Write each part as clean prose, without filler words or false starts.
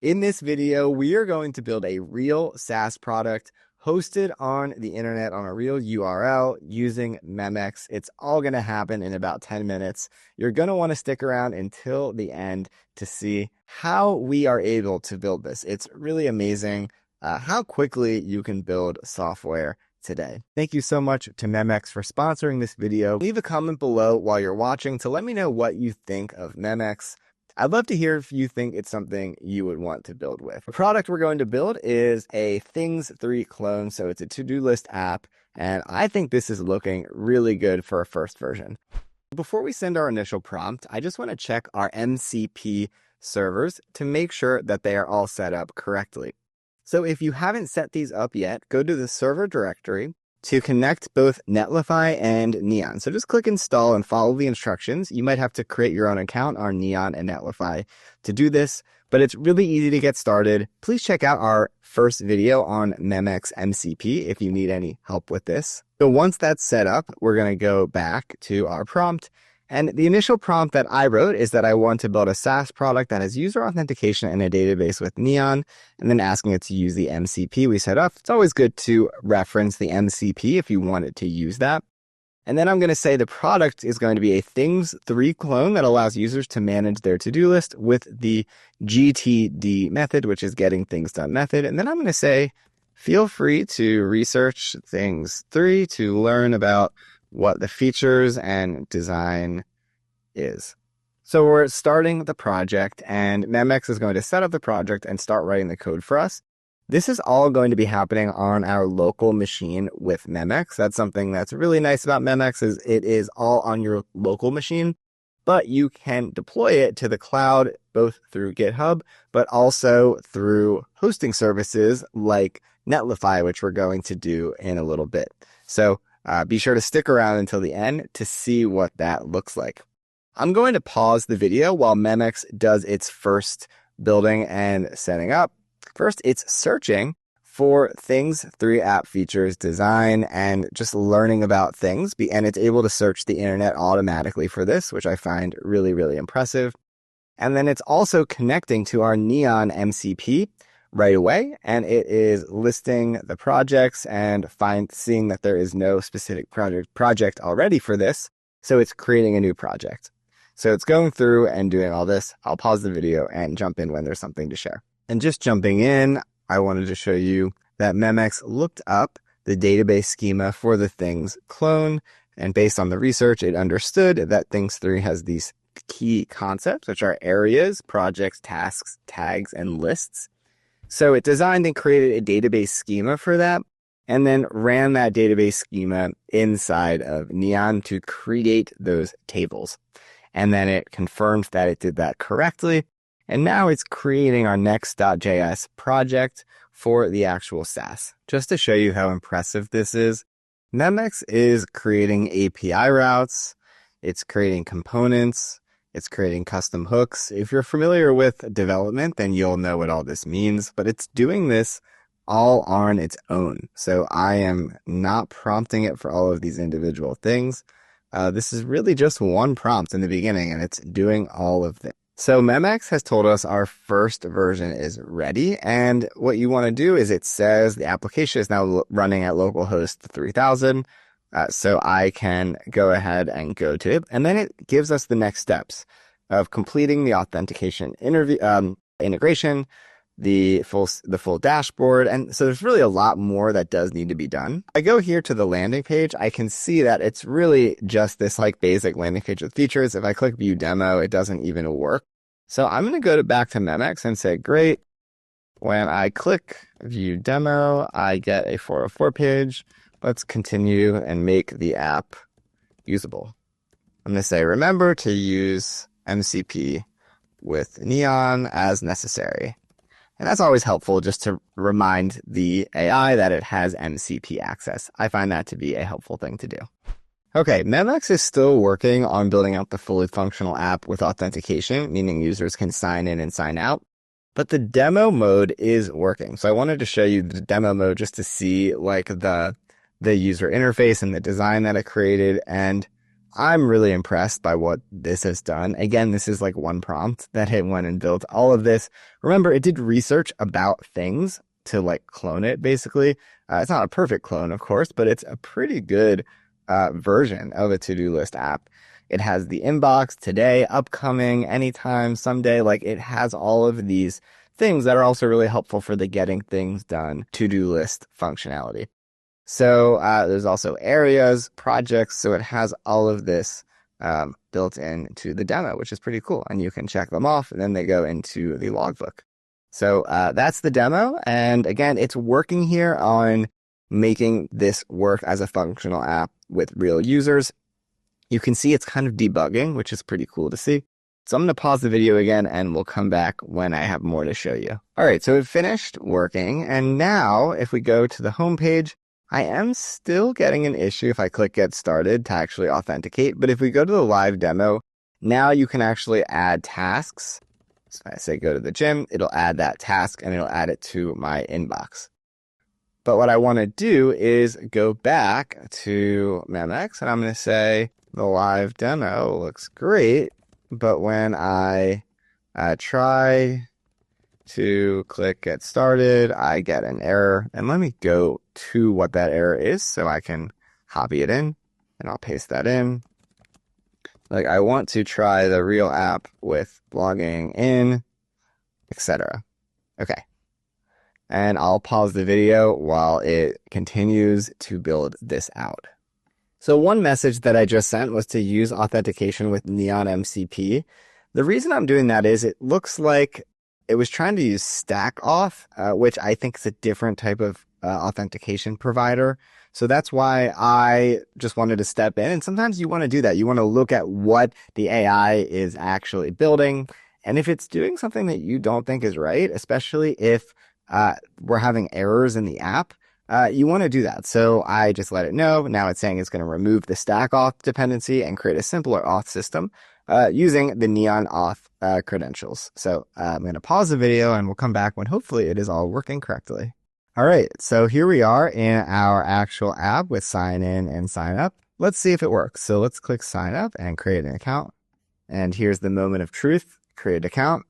In this video, we are going to build a real SaaS product hosted on the internet on a real URL using Memex. It's all going to happen in about 10 minutes. You're going to want to stick around until the end to see how we are able to build this. It's really amazing how quickly you can build software today. Thank you so much to Memex for sponsoring this video. Leave a comment below while you're watching to let me know what you think of Memex. I'd love to hear if you think it's something you would want to build with. The product we're going to build is a Things 3 clone, so it's a to-do list app, and I think this is looking really good for a first version. Before we send our initial prompt, I just want to check our MCP servers to make sure that they are all set up correctly. So if you haven't set these up yet, go to the server directory to connect both Netlify and Neon. So just click install and follow the instructions. You might have to create your own account on Neon and Netlify to do this, but it's really easy to get started. Please check out our first video on Memex MCP if you need any help with this. So once that's set up, we're going to go back to our prompt. And the initial prompt that I wrote is that I want to build a SaaS product that has user authentication in a database with Neon, and then asking it to use the MCP we set up. It's always good to reference the MCP if you wanted to use that. And then I'm going to say the product is going to be a Things 3 clone that allows users to manage their to-do list with the GTD method, which is getting things done method. And then I'm going to say, feel free to research Things 3 to learn about what the features and design is. So we're starting the project, and Memex is going to set up the project and start writing the code for us. This is all going to be happening on our local machine with Memex. That's something that's really nice about Memex is it is all on your local machine, but you can deploy it to the cloud both through GitHub, but also through hosting services like Netlify, which we're going to do in a little bit. So be sure to stick around until the end to see what that looks like. I'm going to pause the video while Memex does its first building and setting up. First, it's searching for Things 3 app features, design, and just learning about things. And it's able to search the internet automatically for this, which I find really, really impressive. And then it's also connecting to our Neon MCP right away, and it is listing the projects and seeing that there is no specific project already for this, so it's creating a new project. So it's going through and doing all this. I'll pause the video and jump in when there's something to share. And just jumping in, I wanted to show you that Memex looked up the database schema for the Things clone, and based on the research, it understood that Things 3 has these key concepts, which are areas, projects, tasks, tags, and lists. So it designed and created a database schema for that, and then ran that database schema inside of Neon to create those tables. And then it confirmed that it did that correctly. And now it's creating our Next.js project for the actual SaaS. Just to show you how impressive this is, Memex is creating API routes. It's creating components. It's creating custom hooks. If you're familiar with development, then you'll know what all this means, but it's doing this all on its own. So I am not prompting it for all of these individual things. This is really just one prompt in the beginning, and it's doing all of them. So Memex has told us our first version is ready, and what you want to do is it says the application is now running at localhost 3000. So I can go ahead and go to it. And then it gives us the next steps of completing the authentication integration, the full dashboard. And so there's really a lot more that does need to be done. I go here to the landing page. I can see that it's really just this basic landing page with features. If I click view demo, it doesn't even work. So I'm going to go back to Memex and say, great. When I click view demo, I get a 404 page. Let's continue and make the app usable. I'm going to say, remember to use MCP with Neon as necessary. And that's always helpful just to remind the AI that it has MCP access. I find that to be a helpful thing to do. Okay, Memex is still working on building out the fully functional app with authentication, meaning users can sign in and sign out. But the demo mode is working. So I wanted to show you the demo mode just to see the user interface and the design that it created. And I'm really impressed by what this has done. Again, this is like one prompt that it went and built all of this. Remember, it did research about things to like clone it, basically. It's not a perfect clone, of course, but it's a pretty good version of a to-do list app. It has the inbox, today, upcoming, anytime, someday. Like it has all of these things that are also really helpful for the getting things done to-do list functionality. So there's also areas, projects. So it has all of this built into the demo, which is pretty cool. And you can check them off and then they go into the logbook. So that's the demo. And again, it's working here on making this work as a functional app with real users. You can see it's kind of debugging, which is pretty cool to see. So I'm going to pause the video again and we'll come back when I have more to show you. All right, so it finished working. And now if we go to the home page, I am still getting an issue if I click get started to actually authenticate. But if we go to the live demo, now you can actually add tasks. So if I say go to the gym, it'll add that task and it'll add it to my inbox. But what I want to do is go back to Memex and I'm going to say the live demo looks great. But when I try to click get started, I get an error. And let me go to what that error is so I can copy it in and I'll paste that in. Like I want to try the real app with logging in, etc. Okay. And I'll pause the video while it continues to build this out. So one message that I just sent was to use authentication with Neon MCP. The reason I'm doing that is it looks like it was trying to use StackAuth, which I think is a different type of authentication provider. So that's why I just wanted to step in. And sometimes you want to do that. You want to look at what the AI is actually building. And if it's doing something that you don't think is right, especially if we're having errors in the app, you want to do that. So I just let it know. Now it's saying it's going to remove the StackAuth dependency and create a simpler auth system using the Neon auth credentials. So I'm going to pause the video and we'll come back when hopefully it is all working correctly. All right, so here we are in our actual app with sign in and sign up. Let's see if it works. So let's click sign up and create an account. And here's the moment of truth, create account.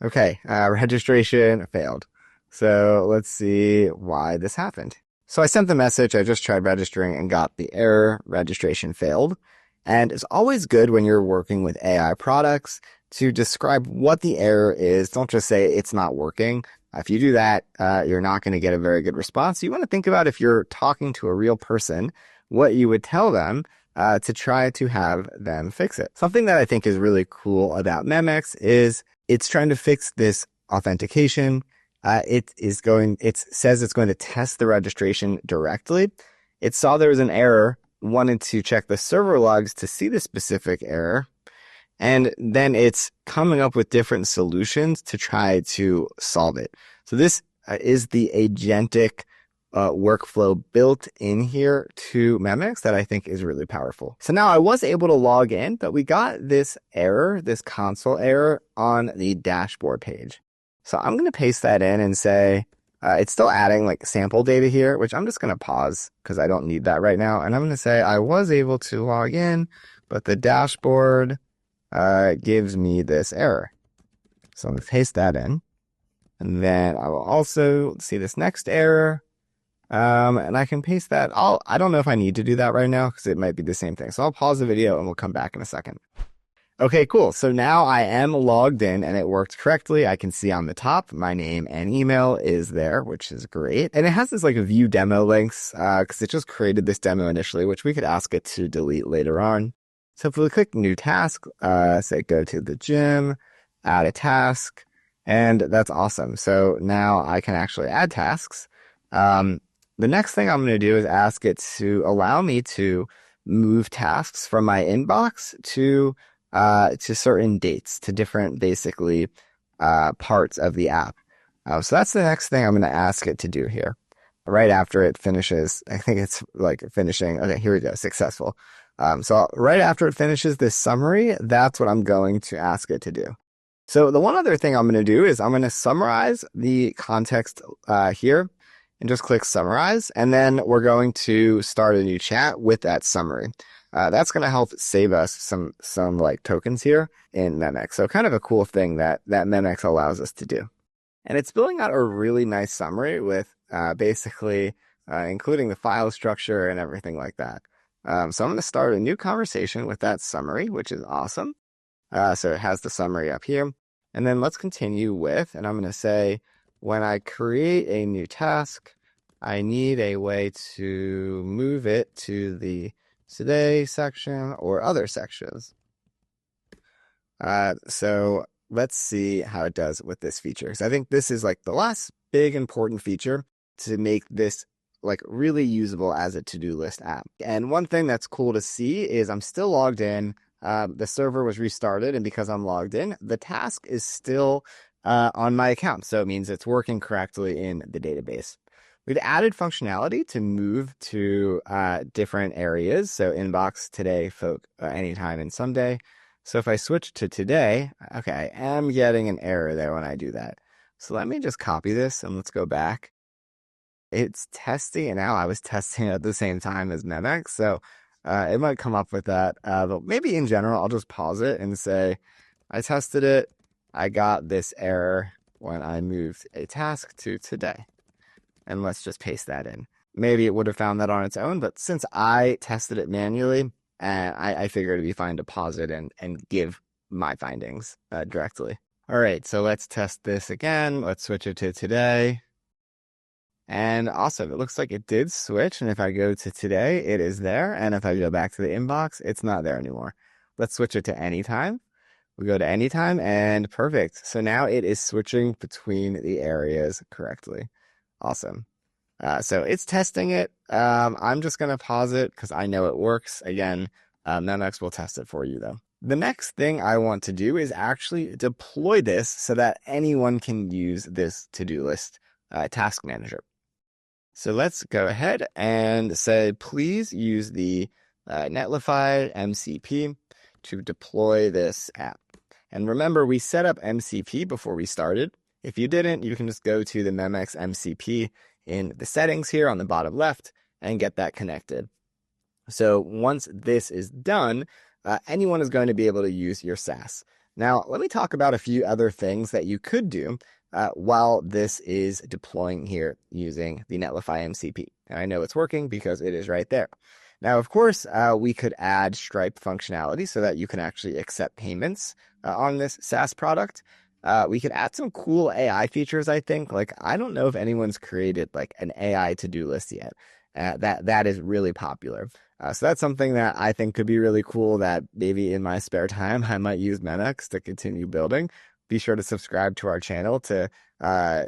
Okay, registration failed. So let's see why this happened. So I sent the message, I just tried registering and got the error, registration failed. And it's always good when you're working with AI products to describe what the error is. Don't just say it's not working. If you do that, you're not going to get a very good response. You want to think about if you're talking to a real person, what you would tell them to try to have them fix it. Something that I think is really cool about Memex is it's trying to fix this authentication. It says it's going to test the registration directly. It saw there was an error, wanted to check the server logs to see the specific error. And then it's coming up with different solutions to try to solve it. So this is the agentic workflow built in here to Memex that I think is really powerful. So now I was able to log in, but we got this error, this console error on the dashboard page. So I'm going to paste that in and say, it's still adding like sample data here, which I'm just going to pause because I don't need that right now. And I'm going to say I was able to log in, but the dashboard gives me this error. So I'm going to paste that in. And then I will also see this next error. And I can paste that. I don't know if I need to do that right now because it might be the same thing. So I'll pause the video and we'll come back in a second. Okay, cool. So now I am logged in and it worked correctly. I can see on the top, my name and email is there, which is great. And it has this like view demo links because it just created this demo initially, which we could ask it to delete later on. So if we click new task, say go to the gym, add a task, and that's awesome. So now I can actually add tasks. The next thing I'm going to do is ask it to allow me to move tasks from my inbox to certain dates, to different basically parts of the app. So that's the next thing I'm going to ask it to do here. Right after it finishes, I think it's like finishing. Okay, here we go, successful. So right after it finishes this summary, that's what I'm going to ask it to do. So the one other thing I'm going to do is I'm going to summarize the context here and just click summarize. And then we're going to start a new chat with that summary. That's going to help save us some like tokens here in Memex. So kind of a cool thing that Memex allows us to do. And it's building out a really nice summary with basically including the file structure and everything like that. So I'm going to start a new conversation with that summary, which is awesome. So it has the summary up here. And then let's continue with, and I'm going to say, when I create a new task, I need a way to move it to the today section or other sections. So let's see how it does with this feature. Because I think this is like the last big important feature to make this like really usable as a to-do list app. And one thing that's cool to see is I'm still logged in. The server was restarted, and because I'm logged in, the task is still on my account. So it means it's working correctly in the database. We've added functionality to move to different areas. So inbox, today, folk, anytime, and someday. So if I switch to today, okay, I am getting an error there when I do that. So let me just copy this and let's go back. It's testing, and now I was testing at the same time as Memex, so it might come up with that. But maybe in general, I'll just pause it and say, I tested it. I got this error when I moved a task to today. And let's just paste that in. Maybe it would have found that on its own, but since I tested it manually, I figured it'd be fine to pause it and give my findings directly. All right, so let's test this again. Let's switch it to today. And awesome, it looks like it did switch. And if I go to today, it is there. And if I go back to the inbox, it's not there anymore. Let's switch it to anytime. We go to anytime and perfect. So now it is switching between the areas correctly. Awesome. So it's testing it. I'm just going to pause it because I know it works. Again, Memex will test it for you though. The next thing I want to do is actually deploy this so that anyone can use this to-do list task manager. So let's go ahead and say, please use the Netlify MCP to deploy this app. And remember, we set up MCP before we started. If you didn't, you can just go to the Memex MCP in the settings here on the bottom left and get that connected. So once this is done, anyone is going to be able to use your SaaS. Now, let me talk about a few other things that you could do while this is deploying here using the Netlify MCP. And I know it's working because it is right there. Now, of course, we could add Stripe functionality so that you can actually accept payments on this SaaS product. We could add some cool AI features, I think. Like, I don't know if anyone's created like an AI to-do list yet. That is really popular. So that's something that I think could be really cool that maybe in my spare time, I might use Memex to continue building. Be sure to subscribe to our channel to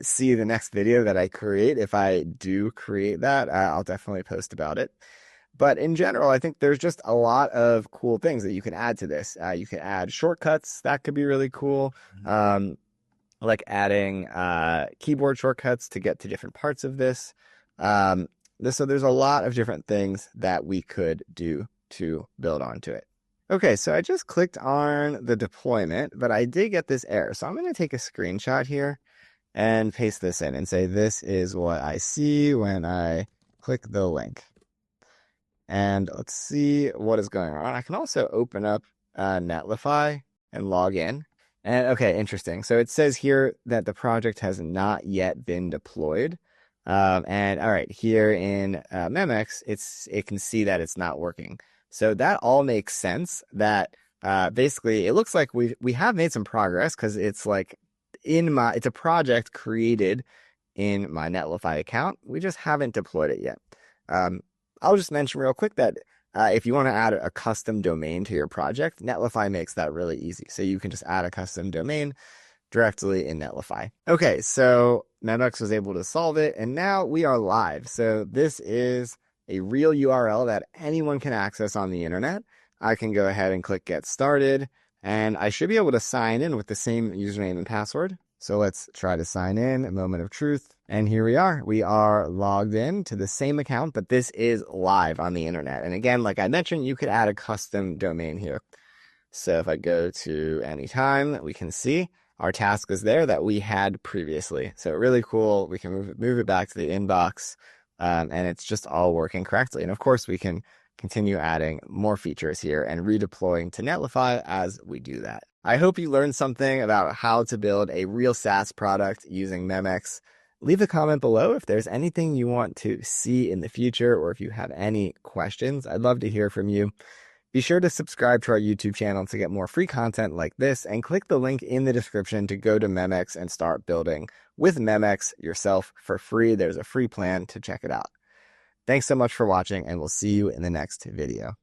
see the next video that I create. If I do create that, I'll definitely post about it. But in general, I think there's just a lot of cool things that you can add to this. You can add shortcuts. That could be really cool. Like adding keyboard shortcuts to get to different parts of this. So there's a lot of different things that we could do to build onto it. Okay, so I just clicked on the deployment, but I did get this error. So I'm going to take a screenshot here and paste this in and say, this is what I see when I click the link. And let's see what is going on. I can also open up Netlify and log in. And okay, interesting. So it says here that the project has not yet been deployed. And all right, here in Memex, it can see that it's not working. So that all makes sense. That basically it looks like we have made some progress because it's like it's a project created in my Netlify account. We just haven't deployed it yet. I'll just mention real quick that if you want to add a custom domain to your project, Netlify makes that really easy. So you can just add a custom domain directly in Netlify. Okay, so Memex was able to solve it, and now we are live. So this is a real URL that anyone can access on the internet. I can go ahead and click Get Started, and I should be able to sign in with the same username and password. So let's try to sign in, a moment of truth. And here we are. We are logged in to the same account, but this is live on the internet. And again, like I mentioned, you could add a custom domain here. So if I go to anytime, we can see our task is there that we had previously. So really cool. We can move it back to the inbox, and it's just all working correctly. And of course, we can continue adding more features here and redeploying to Netlify as we do that. I hope you learned something about how to build a real SaaS product using Memex. Leave a comment below if there's anything you want to see in the future or if you have any questions. I'd love to hear from you. Be sure to subscribe to our YouTube channel to get more free content like this, and click the link in the description to go to Memex and start building with Memex yourself for free. There's a free plan to check it out. Thanks so much for watching, and we'll see you in the next video.